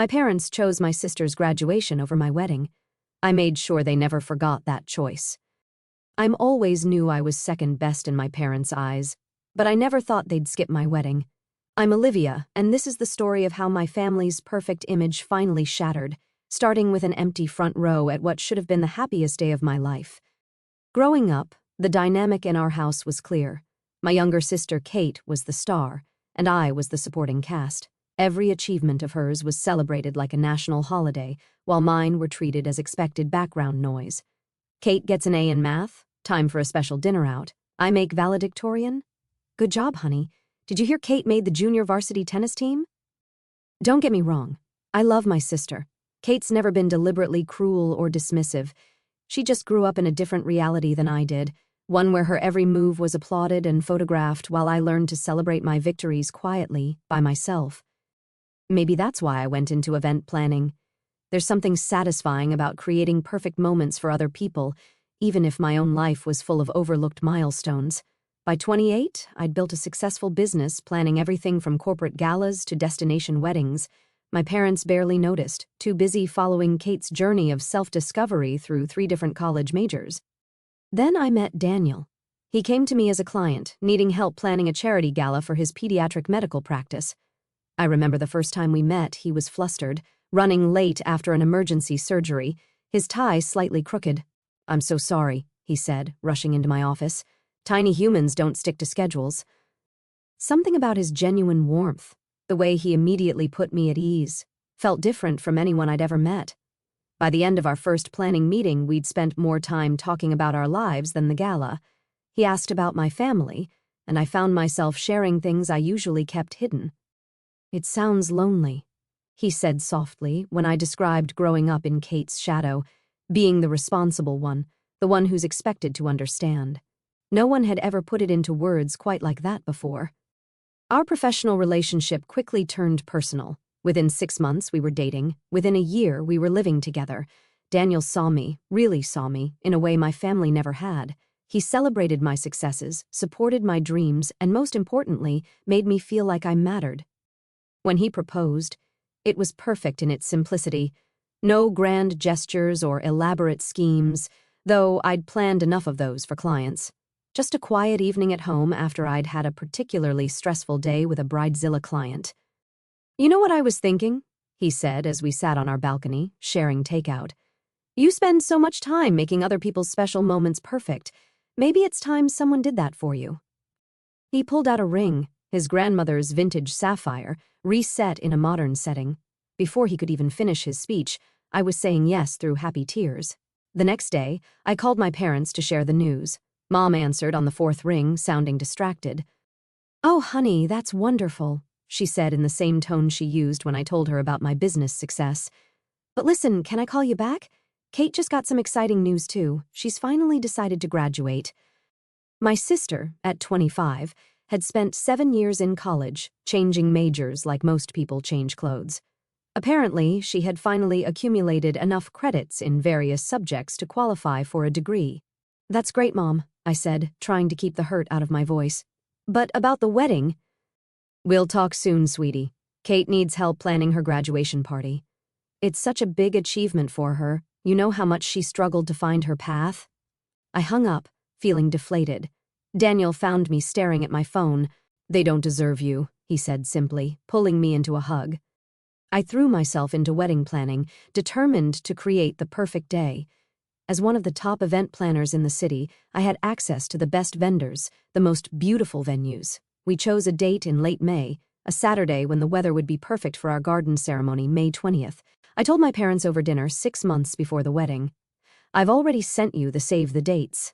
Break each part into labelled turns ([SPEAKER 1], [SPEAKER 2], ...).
[SPEAKER 1] My parents chose my sister's graduation over my wedding. I made sure they never forgot that choice. I always knew I was second best in my parents' eyes, but I never thought they'd skip my wedding. I'm Olivia, and this is the story of how my family's perfect image finally shattered, starting with an empty front row at what should have been the happiest day of my life. Growing up, the dynamic in our house was clear. My younger sister, Kate, was the star, and I was the supporting cast. Every achievement of hers was celebrated like a national holiday, while mine were treated as expected background noise. Kate gets an A in math, time for a special dinner out. I make valedictorian. Good job, honey. Did you hear Kate made the junior varsity tennis team? Don't get me wrong. I love my sister. Kate's never been deliberately cruel or dismissive. She just grew up in a different reality than I did, one where her every move was applauded and photographed while I learned to celebrate my victories quietly, by myself. Maybe that's why I went into event planning. There's something satisfying about creating perfect moments for other people, even if my own life was full of overlooked milestones. By 28, I'd built a successful business planning everything from corporate galas to destination weddings. My parents barely noticed, too busy following Kate's journey of self-discovery through 3 different college majors. Then I met Daniel. He came to me as a client, needing help planning a charity gala for his pediatric medical practice. I remember the first time we met, he was flustered, running late after an emergency surgery, his tie slightly crooked. "I'm so sorry," he said, rushing into my office. "Tiny humans don't stick to schedules." Something about his genuine warmth, the way he immediately put me at ease, felt different from anyone I'd ever met. By the end of our first planning meeting, we'd spent more time talking about our lives than the gala. He asked about my family, and I found myself sharing things I usually kept hidden. "It sounds lonely," he said softly when I described growing up in Kate's shadow, being the responsible one, the one who's expected to understand. No one had ever put it into words quite like that before. Our professional relationship quickly turned personal. Within 6 months, we were dating. Within a year, we were living together. Daniel saw me, really saw me, in a way my family never had. He celebrated my successes, supported my dreams, and most importantly, made me feel like I mattered. When he proposed, it was perfect in its simplicity. No grand gestures or elaborate schemes, though I'd planned enough of those for clients. Just a quiet evening at home after I'd had a particularly stressful day with a bridezilla client. "You know what I was thinking?" he said as we sat on our balcony, sharing takeout. "You spend so much time making other people's special moments perfect. Maybe it's time someone did that for you." He pulled out a ring, his grandmother's vintage sapphire, reset in a modern setting. Before he could even finish his speech, I was saying yes through happy tears. The next day, I called my parents to share the news. Mom answered on the 4th ring, sounding distracted. "Oh, honey, that's wonderful," she said in the same tone she used when I told her about my business success. "But listen, can I call you back? Kate just got some exciting news too. She's finally decided to graduate." My sister, at 25, had spent 7 years in college, changing majors like most people change clothes. Apparently, she had finally accumulated enough credits in various subjects to qualify for a degree. "That's great, Mom," I said, trying to keep the hurt out of my voice. "But about the wedding—" "We'll talk soon, sweetie. Kate needs help planning her graduation party. It's such a big achievement for her. You know how much she struggled to find her path?" I hung up, feeling deflated. Daniel found me staring at my phone. "They don't deserve you," he said simply, pulling me into a hug. I threw myself into wedding planning, determined to create the perfect day. As one of the top event planners in the city, I had access to the best vendors, the most beautiful venues. We chose a date in late May, a Saturday when the weather would be perfect for our garden ceremony, May 20th. I told my parents over dinner 6 months before the wedding. "I've already sent you the save the dates."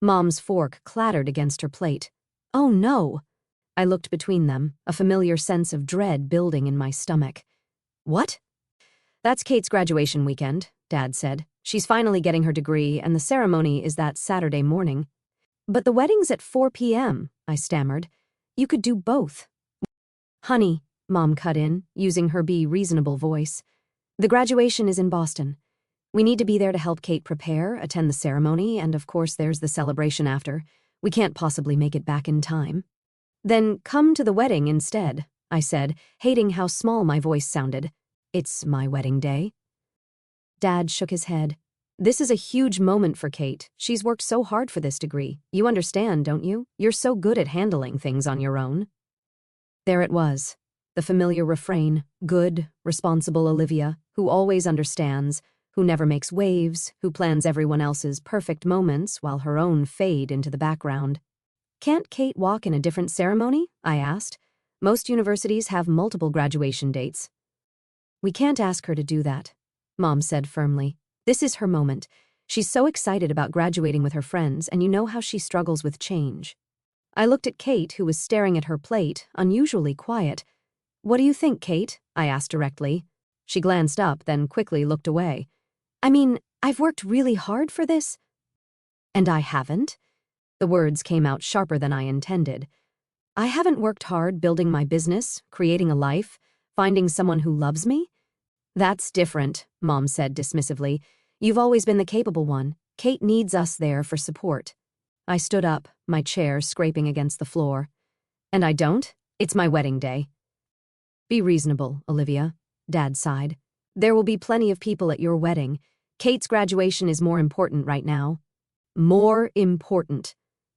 [SPEAKER 1] Mom's fork clattered against her plate. "Oh no!" I looked between them, a familiar sense of dread building in my stomach. "What?" "That's Kate's graduation weekend," Dad said. "She's finally getting her degree, and the ceremony is that Saturday morning." "But the wedding's at 4 p.m., I stammered. "You could do both." "Honey," Mom cut in, using her reasonable voice. "The graduation is in Boston. We need to be there to help Kate prepare, attend the ceremony, and of course there's the celebration after. We can't possibly make it back in time." "Then come to the wedding instead," I said, hating how small my voice sounded. It's my wedding day. Dad shook his head. This is a huge moment for Kate. She's worked so hard for this degree. You understand, don't you? You're so good at handling things on your own. There it was. The familiar refrain, good, responsible Olivia, who always understands, who never makes waves, who plans everyone else's perfect moments while her own fade into the background. Can't Kate walk in a different ceremony? I asked. Most universities have multiple graduation dates. We can't ask her to do that, Mom said firmly. This is her moment. She's so excited about graduating with her friends, and you know how she struggles with change. I looked at Kate, who was staring at her plate, unusually quiet. What do you think, Kate? I asked directly. She glanced up, then quickly looked away. I mean, I've worked really hard for this. And I haven't? The words came out sharper than I intended. I haven't worked hard building my business, creating a life, finding someone who loves me? That's different, Mom said dismissively. You've always been the capable one. Kate needs us there for support. I stood up, my chair scraping against the floor. And I don't? It's my wedding day. Be reasonable, Olivia, Dad sighed. There will be plenty of people at your wedding. Kate's graduation is more important right now. More important.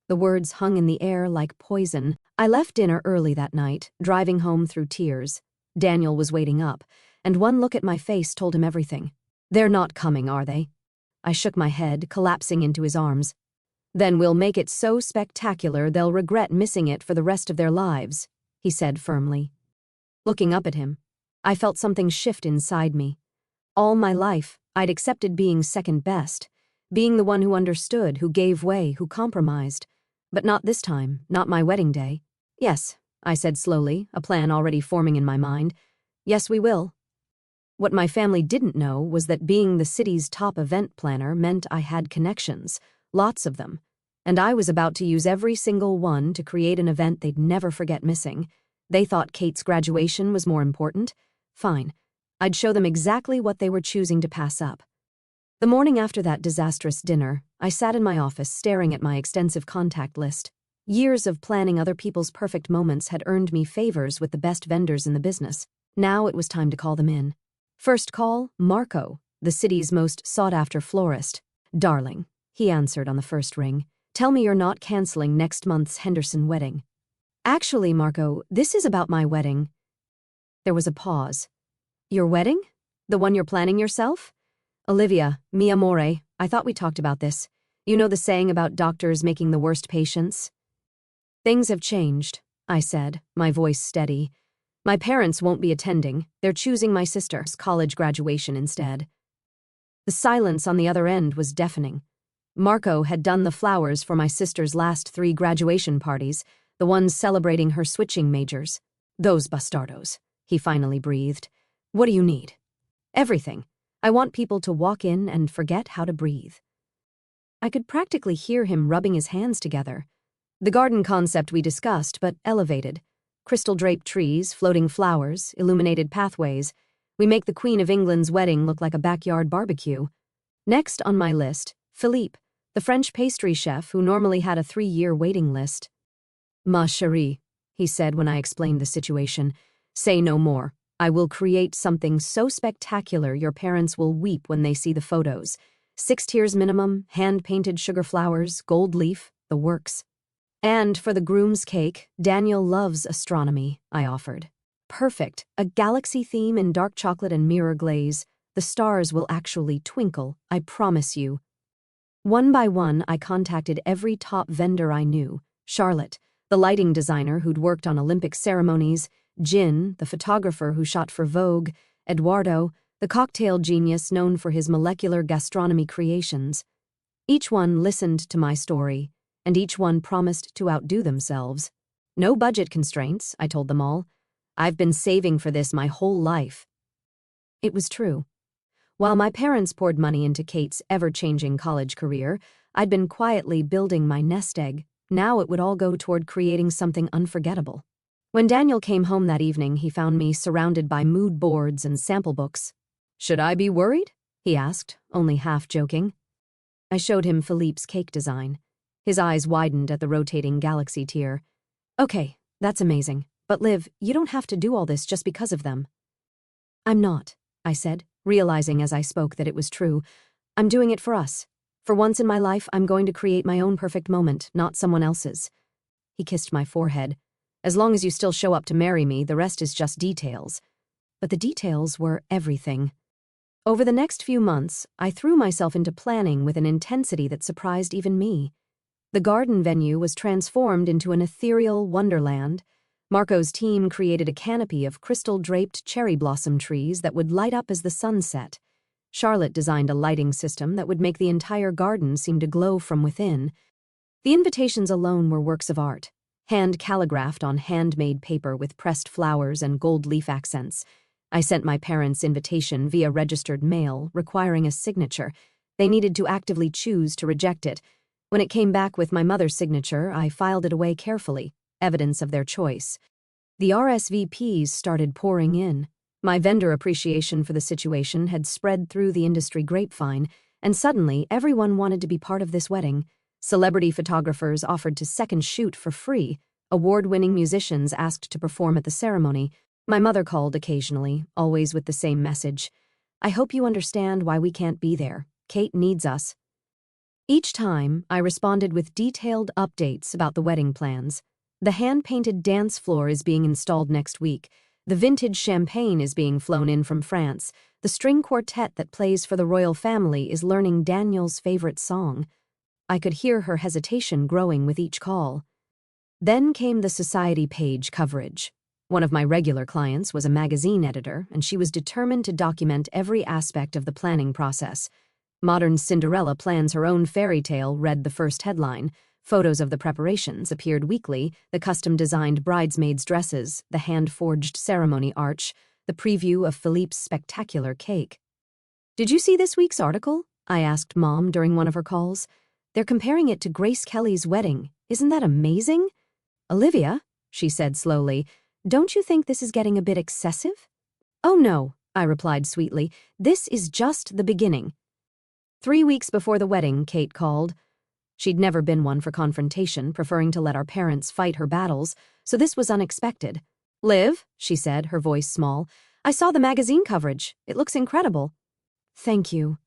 [SPEAKER 1] The words hung in the air like poison. I left dinner early that night, driving home through tears. Daniel was waiting up, and one look at my face told him everything. They're not coming, are they? I shook my head, collapsing into his arms. Then we'll make it so spectacular they'll regret missing it for the rest of their lives, he said firmly. Looking up at him, I felt something shift inside me. All my life, I'd accepted being second best, being the one who understood, who gave way, who compromised. But not this time, not my wedding day. Yes, I said slowly, a plan already forming in my mind. Yes, we will. What my family didn't know was that being the city's top event planner meant I had connections, lots of them, and I was about to use every single one to create an event they'd never forget missing. They thought Kate's graduation was more important. Fine. I'd show them exactly what they were choosing to pass up. The morning after that disastrous dinner, I sat in my office staring at my extensive contact list. Years of planning other people's perfect moments had earned me favors with the best vendors in the business. Now it was time to call them in. First call, Marco, the city's most sought-after florist. Darling, he answered on the first ring. Tell me you're not canceling next month's Henderson wedding. Actually, Marco, this is about my wedding. There was a pause. Your wedding? The one you're planning yourself? Olivia, mi amore, I thought we talked about this. You know the saying about doctors making the worst patients? Things have changed, I said, my voice steady. My parents won't be attending. They're choosing my sister's college graduation instead. The silence on the other end was deafening. Marco had done the flowers for my sister's last 3 graduation parties, the ones celebrating her switching majors. Those bastardos, he finally breathed. What do you need? Everything. I want people to walk in and forget how to breathe. I could practically hear him rubbing his hands together. The garden concept we discussed, but elevated. Crystal-draped trees, floating flowers, illuminated pathways. We make the Queen of England's wedding look like a backyard barbecue. Next on my list, Philippe, the French pastry chef who normally had a 3-year waiting list. Ma chérie, he said when I explained the situation. Say no more. I will create something so spectacular your parents will weep when they see the photos. 6 tiers minimum, hand-painted sugar flowers, gold leaf, the works. And for the groom's cake, Daniel loves astronomy, I offered. Perfect, a galaxy theme in dark chocolate and mirror glaze. The stars will actually twinkle, I promise you. One by one, I contacted every top vendor I knew. Charlotte, the lighting designer who'd worked on Olympic ceremonies, Jin, the photographer who shot for Vogue, Eduardo, the cocktail genius known for his molecular gastronomy creations. Each one listened to my story, and each one promised to outdo themselves. No budget constraints, I told them all. I've been saving for this my whole life. It was true. While my parents poured money into Kate's ever-changing college career, I'd been quietly building my nest egg. Now it would all go toward creating something unforgettable. When Daniel came home that evening, he found me surrounded by mood boards and sample books. Should I be worried? He asked, only half joking. I showed him Philippe's cake design. His eyes widened at the rotating galaxy tier. Okay, that's amazing. But Liv, you don't have to do all this just because of them. I'm not. I said, realizing as I spoke that it was true. I'm doing it for us. For once in my life, I'm going to create my own perfect moment, not someone else's. He kissed my forehead. As long as you still show up to marry me, the rest is just details. But the details were everything. Over the next few months, I threw myself into planning with an intensity that surprised even me. The garden venue was transformed into an ethereal wonderland. Marco's team created a canopy of crystal-draped cherry blossom trees that would light up as the sun set. Charlotte designed a lighting system that would make the entire garden seem to glow from within. The invitations alone were works of art, hand-calligraphed on handmade paper with pressed flowers and gold leaf accents. I sent my parents' invitation via registered mail, requiring a signature. They needed to actively choose to reject it. When it came back with my mother's signature, I filed it away carefully, evidence of their choice. The RSVPs started pouring in. My vendor appreciation for the situation had spread through the industry grapevine, and suddenly everyone wanted to be part of this wedding. Celebrity photographers offered to second shoot for free. Award-winning musicians asked to perform at the ceremony. My mother called occasionally, always with the same message. I hope you understand why we can't be there. Kate needs us. Each time, I responded with detailed updates about the wedding plans. The hand-painted dance floor is being installed next week. The vintage champagne is being flown in from France. The string quartet that plays for the royal family is learning Daniel's favorite song. I could hear her hesitation growing with each call. Then came the society page coverage. One of my regular clients was a magazine editor, and she was determined to document every aspect of the planning process. Modern Cinderella plans her own fairy tale, read the first headline. Photos of the preparations appeared weekly, the custom-designed bridesmaids' dresses, the hand-forged ceremony arch, the preview of Philippe's spectacular cake. Did you see this week's article? I asked Mom during one of her calls. They're comparing it to Grace Kelly's wedding. Isn't that amazing? Olivia, she said slowly, don't you think this is getting a bit excessive? Oh no, I replied sweetly. This is just the beginning. 3 weeks before the wedding, Kate called. She'd never been one for confrontation, preferring to let our parents fight her battles, so this was unexpected. Liv, she said, her voice small, I saw the magazine coverage. It looks incredible. Thank you.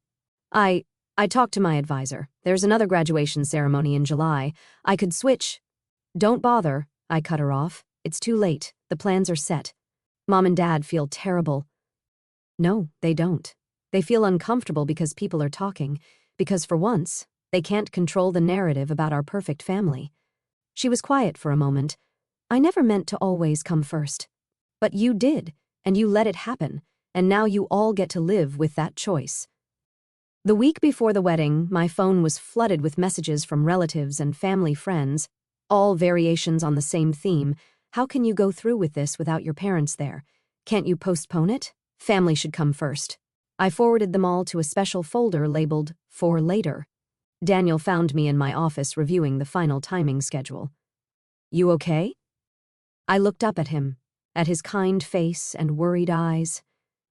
[SPEAKER 1] I talked to my advisor. There's another graduation ceremony in July. I could switch. Don't bother, I cut her off. It's too late. The plans are set. Mom and Dad feel terrible. No, they don't. They feel uncomfortable because people are talking, because for once, they can't control the narrative about our perfect family. She was quiet for a moment. I never meant to always come first. But you did, and you let it happen, and now you all get to live with that choice. The week before the wedding, my phone was flooded with messages from relatives and family friends, all variations on the same theme. How can you go through with this without your parents there? Can't you postpone it? Family should come first. I forwarded them all to a special folder labeled For Later. Daniel found me in my office reviewing the final timing schedule. You okay? I looked up at him, at his kind face and worried eyes.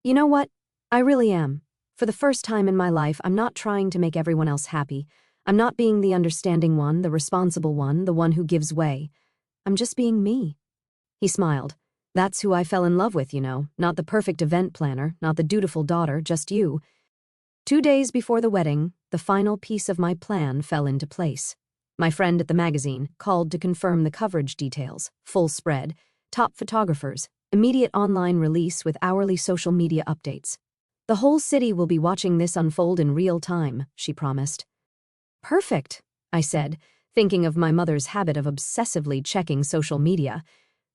[SPEAKER 1] You know what? I really am. For the first time in my life, I'm not trying to make everyone else happy. I'm not being the understanding one, the responsible one, the one who gives way. I'm just being me. He smiled. That's who I fell in love with, you know, not the perfect event planner, not the dutiful daughter, just you. 2 days before the wedding, the final piece of my plan fell into place. My friend at the magazine called to confirm the coverage details, full spread, top photographers, immediate online release with hourly social media updates. The whole city will be watching this unfold in real time, she promised. Perfect, I said, thinking of my mother's habit of obsessively checking social media.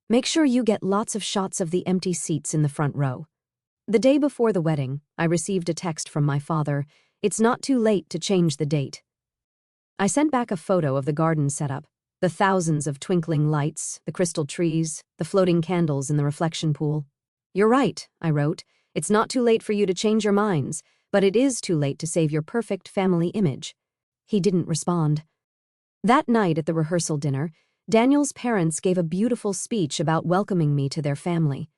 [SPEAKER 1] Make sure you get lots of shots of the empty seats in the front row. The day before the wedding, I received a text from my father. It's not too late to change the date. I sent back a photo of the garden setup, the thousands of twinkling lights, the crystal trees, the floating candles in the reflection pool. You're right, I wrote. It's not too late for you to change your minds, but it is too late to save your perfect family image. He didn't respond. That night at the rehearsal dinner, Daniel's parents gave a beautiful speech about welcoming me to their family.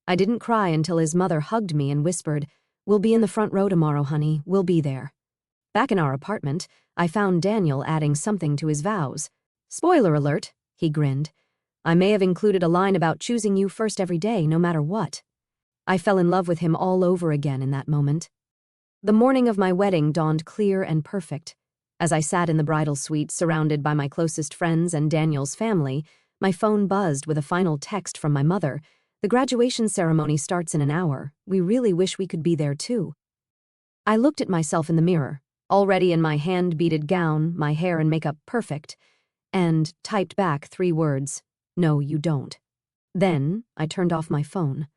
[SPEAKER 1] I didn't cry until his mother hugged me and whispered, "We'll be in the front row tomorrow, honey. We'll be there." Back in our apartment, I found Daniel adding something to his vows. Spoiler alert, he grinned. I may have included a line about choosing you first every day, no matter what. I fell in love with him all over again in that moment. The morning of my wedding dawned clear and perfect. As I sat in the bridal suite surrounded by my closest friends and Daniel's family, my phone buzzed with a final text from my mother. "The graduation ceremony starts in an hour. We really wish we could be there too." I looked at myself in the mirror, already in my hand-beaded gown, my hair and makeup perfect, and typed back 3 words, "No, you don't." Then I turned off my phone.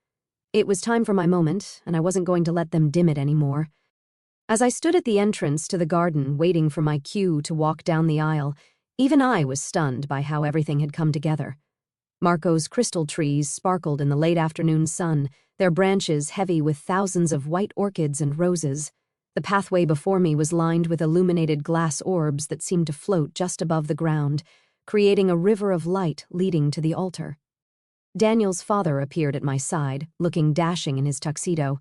[SPEAKER 1] It was time for my moment, and I wasn't going to let them dim it anymore. As I stood at the entrance to the garden waiting for my cue to walk down the aisle, even I was stunned by how everything had come together. Marco's crystal trees sparkled in the late afternoon sun, their branches heavy with thousands of white orchids and roses. The pathway before me was lined with illuminated glass orbs that seemed to float just above the ground, creating a river of light leading to the altar. Daniel's father appeared at my side, looking dashing in his tuxedo.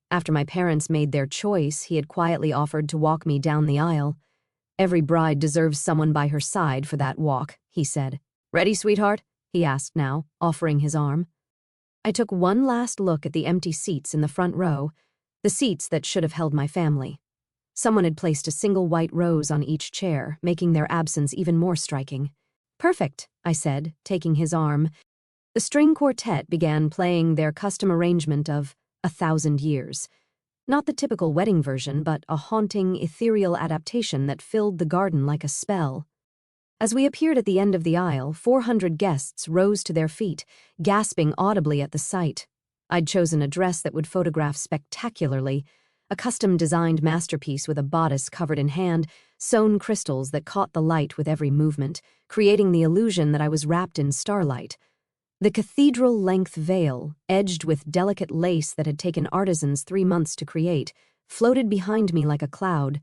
[SPEAKER 1] After my parents made their choice, he had quietly offered to walk me down the aisle. "Every bride deserves someone by her side for that walk," he said. "Ready, sweetheart?" he asked now, offering his arm. I took one last look at the empty seats in the front row, the seats that should have held my family. Someone had placed a single white rose on each chair, making their absence even more striking. "Perfect," I said, taking his arm. The string quartet began playing their custom arrangement of 1,000 Years. Not the typical wedding version, but a haunting, ethereal adaptation that filled the garden like a spell. As we appeared at the end of the aisle, 400 guests rose to their feet, gasping audibly at the sight. I'd chosen a dress that would photograph spectacularly, a custom-designed masterpiece with a bodice covered in hand-sewn crystals that caught the light with every movement, creating the illusion that I was wrapped in starlight. The cathedral-length veil, edged with delicate lace that had taken artisans 3 months to create, floated behind me like a cloud.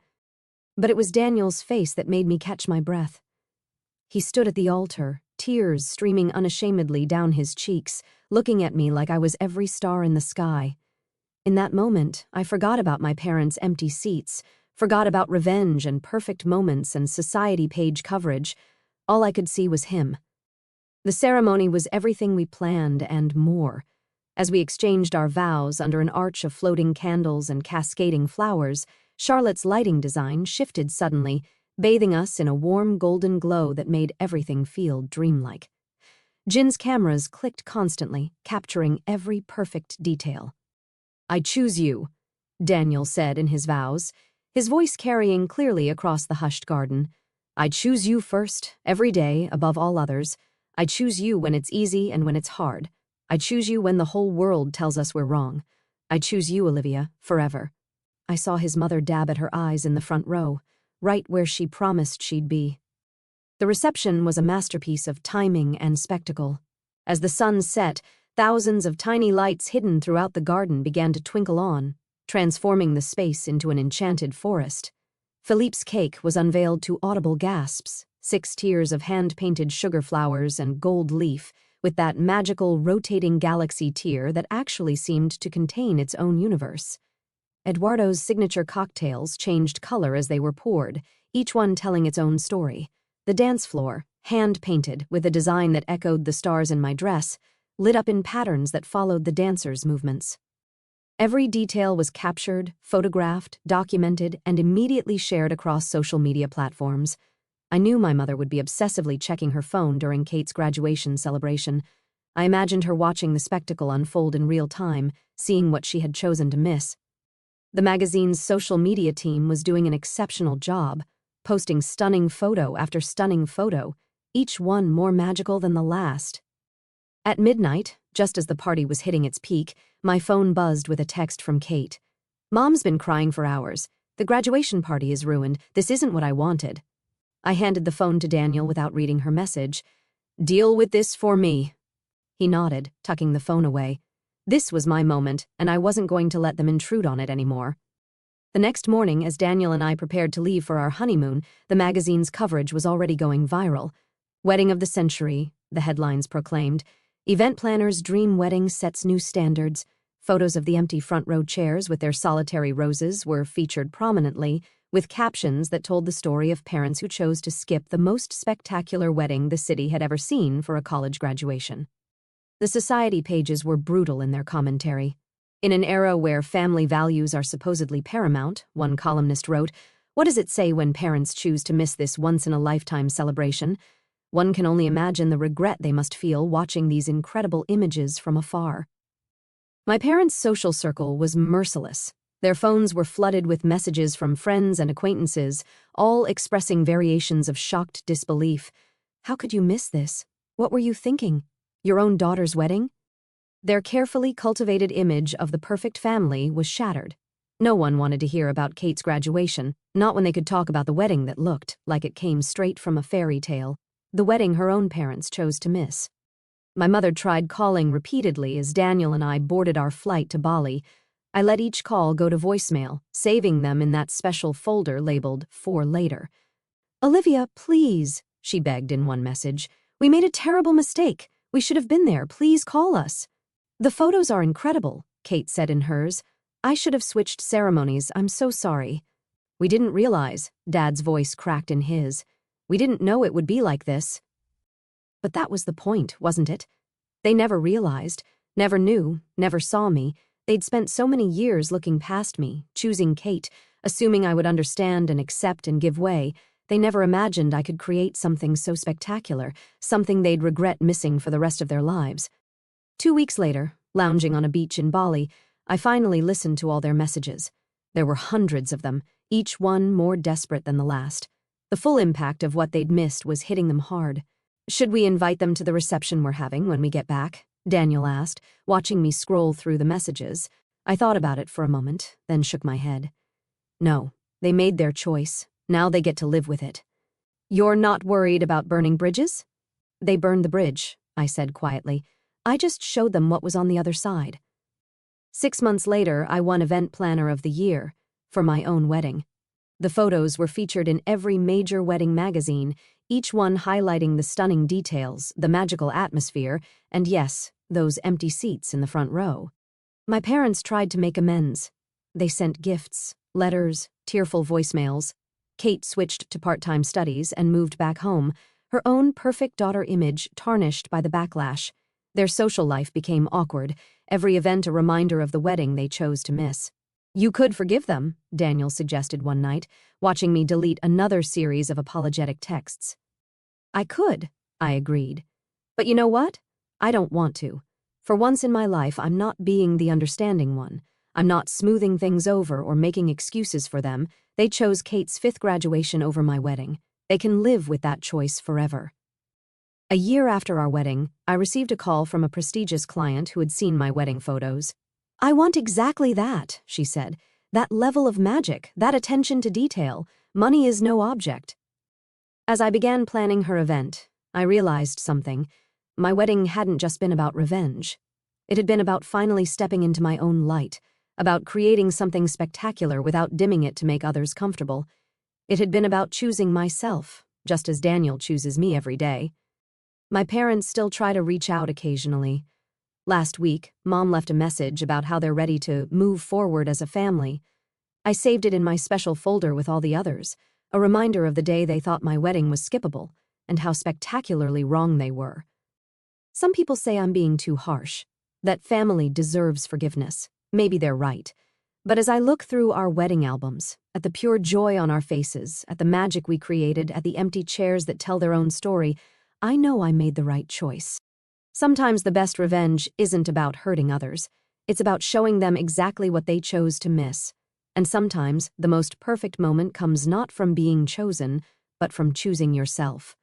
[SPEAKER 1] But it was Daniel's face that made me catch my breath. He stood at the altar, tears streaming unashamedly down his cheeks, looking at me like I was every star in the sky. In that moment, I forgot about my parents' empty seats, forgot about revenge and perfect moments and society page coverage. All I could see was him. The ceremony was everything we planned and more. As we exchanged our vows under an arch of floating candles and cascading flowers, Charlotte's lighting design shifted suddenly, bathing us in a warm golden glow that made everything feel dreamlike. Jin's cameras clicked constantly, capturing every perfect detail. "I choose you," Daniel said in his vows, his voice carrying clearly across the hushed garden. "I choose you first, every day, above all others. I choose you when it's easy and when it's hard. I choose you when the whole world tells us we're wrong. I choose you, Olivia, forever." I saw his mother dab at her eyes in the front row, right where she promised she'd be. The reception was a masterpiece of timing and spectacle. As the sun set, thousands of tiny lights hidden throughout the garden began to twinkle on, transforming the space into an enchanted forest. Philippe's cake was unveiled to audible gasps, 6 tiers of hand-painted sugar flowers and gold leaf, with that magical rotating galaxy tier that actually seemed to contain its own universe. Eduardo's signature cocktails changed color as they were poured, each one telling its own story. The dance floor, hand-painted with a design that echoed the stars in my dress, lit up in patterns that followed the dancers' movements. Every detail was captured, photographed, documented, and immediately shared across social media platforms. I knew my mother would be obsessively checking her phone during Kate's graduation celebration. I imagined her watching the spectacle unfold in real time, seeing what she had chosen to miss. The magazine's social media team was doing an exceptional job, posting stunning photo after stunning photo, each one more magical than the last. At midnight, just as the party was hitting its peak, my phone buzzed with a text from Kate. "Mom's been crying for hours. The graduation party is ruined. This isn't what I wanted." I handed the phone to Daniel without reading her message. "Deal with this for me." He nodded, tucking the phone away. This was my moment, and I wasn't going to let them intrude on it anymore. The next morning, as Daniel and I prepared to leave for our honeymoon, the magazine's coverage was already going viral. "Wedding of the century," the headlines proclaimed. "Event planner's dream wedding sets new standards." Photos of the empty front row chairs with their solitary roses were featured prominently, with captions that told the story of parents who chose to skip the most spectacular wedding the city had ever seen for a college graduation. The society pages were brutal in their commentary. In an era where family values are supposedly paramount, one columnist wrote, "What does it say when parents choose to miss this once-in-a-lifetime celebration? One can only imagine the regret they must feel watching these incredible images from afar." My parents' social circle was merciless. Their phones were flooded with messages from friends and acquaintances, all expressing variations of shocked disbelief. "How could you miss this? What were you thinking? Your own daughter's wedding?" Their carefully cultivated image of the perfect family was shattered. No one wanted to hear about Kate's graduation, not when they could talk about the wedding that looked like it came straight from a fairy tale, the wedding her own parents chose to miss. My mother tried calling repeatedly as Daniel and I boarded our flight to Bali. I let each call go to voicemail, saving them in that special folder labeled "For Later." "Olivia, please," she begged in one message. "We made a terrible mistake. We should have been there. Please call us." "The photos are incredible," Kate said in hers. "I should have switched ceremonies. I'm so sorry." "We didn't realize," Dad's voice cracked in his. "We didn't know it would be like this." But that was the point, wasn't it? They never realized, never knew, never saw me. They'd spent so many years looking past me, choosing Kate, assuming I would understand and accept and give way. They never imagined I could create something so spectacular, something they'd regret missing for the rest of their lives. 2 weeks later, lounging on a beach in Bali, I finally listened to all their messages. There were hundreds of them, each one more desperate than the last. The full impact of what they'd missed was hitting them hard. "Should we invite them to the reception we're having when we get back?" Daniel asked, watching me scroll through the messages. I thought about it for a moment, then shook my head. No, they made their choice. Now they get to live with it. "You're not worried about burning bridges?" "They burned the bridge," I said quietly. "I just showed them what was on the other side." 6 months later, I won Event Planner of the Year for my own wedding. The photos were featured in every major wedding magazine, each one highlighting the stunning details, the magical atmosphere, and yes, those empty seats in the front row. My parents tried to make amends. They sent gifts, letters, tearful voicemails. Kate switched to part-time studies and moved back home, her own perfect daughter image tarnished by the backlash. Their social life became awkward, every event a reminder of the wedding they chose to miss. "You could forgive them," Daniel suggested one night, watching me delete another series of apologetic texts. "I could," I agreed. "But you know what? I don't want to. For once in my life, I'm not being the understanding one. I'm not smoothing things over or making excuses for them. They chose Kate's 5th graduation over my wedding. They can live with that choice forever." A year after our wedding, I received a call from a prestigious client who had seen my wedding photos. "I want exactly that," she said. "That level of magic, that attention to detail. Money is no object." As I began planning her event, I realized something. My wedding hadn't just been about revenge. It had been about finally stepping into my own light, about creating something spectacular without dimming it to make others comfortable. It had been about choosing myself, just as Daniel chooses me every day. My parents still try to reach out occasionally. Last week, Mom left a message about how they're ready to move forward as a family. I saved it in my special folder with all the others, a reminder of the day they thought my wedding was skippable and how spectacularly wrong they were. Some people say I'm being too harsh, that family deserves forgiveness. Maybe they're right. But as I look through our wedding albums, at the pure joy on our faces, at the magic we created, at the empty chairs that tell their own story, I know I made the right choice. Sometimes the best revenge isn't about hurting others. It's about showing them exactly what they chose to miss. And sometimes the most perfect moment comes not from being chosen, but from choosing yourself.